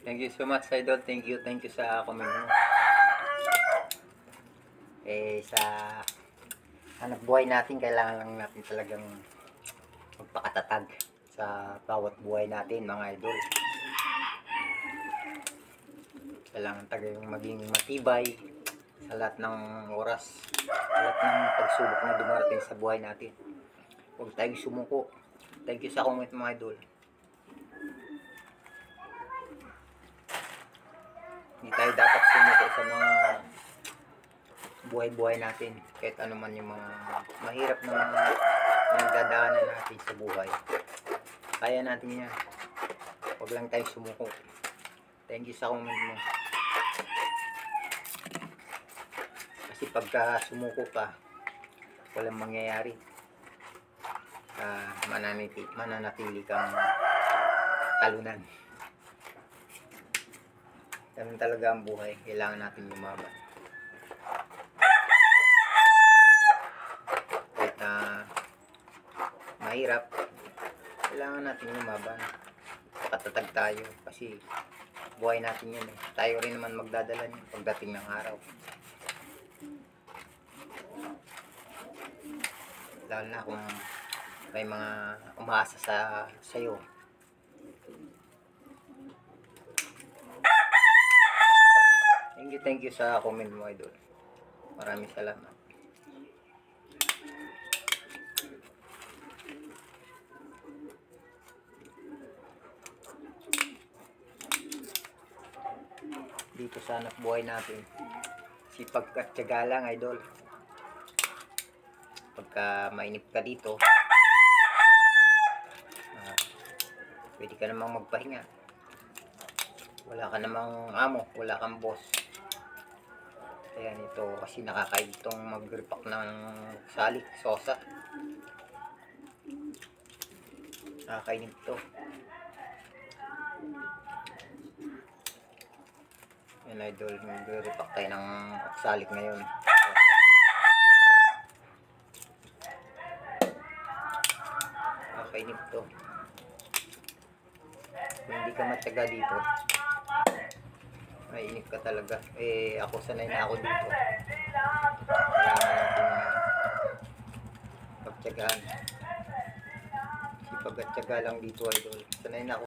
Thank you so much, Idol. Thank you sa comment mo. Sa hanap buhay natin, kailangan lang natin talagang magpakatatag sa bawat buhay natin, mga idol. Kailangan talagang maging matibay sa lahat ng oras, sa lahat ng pagsubok na dumarating sa buhay natin. Huwag tayong sumuko. Thank you sa comment, mga idol. Hindi tayo dapat sumuko sa mga buhay-buhay natin, kahit ano man yung mga mahirap na mga nagdadaanan natin sa buhay. Kaya natin yan. Huwag lang tayo sumuko. Thank you sa comment mo. Kasi pagka sumuko ka, walang mangyayari. Mananatili kang talunan. Ganun talaga ang buhay. Kailangan natin lumaban. Kahit na mahirap, kailangan natin lumaban. Pakatatag tayo kasi buhay natin yun eh. Tayo rin naman magdadala niyan pagdating ng araw. Lalo na kung may mga umaasa sa'yo. Thank you sa comment mo, idol. Maraming salamat. Dito sa anak buhay natin, sipag at tiyaga lang, idol. Pagka mainip ka dito, pwede ka namang magpahinga. Wala ka namang amo, wala kang boss. Ayan, ito kasi nakakain itong mag-repack ng salik, sosa. Nakakainip ito. Ayan, idol, mag-repack tayo ng salik ngayon. Nakakainip ito. Kung hindi ka matyaga dito, mainip ka talaga. Ako sanay na ako dito. Kailangan natin pagtyagaan. Sipag at tyaga lang dito, idol. Sanay na ako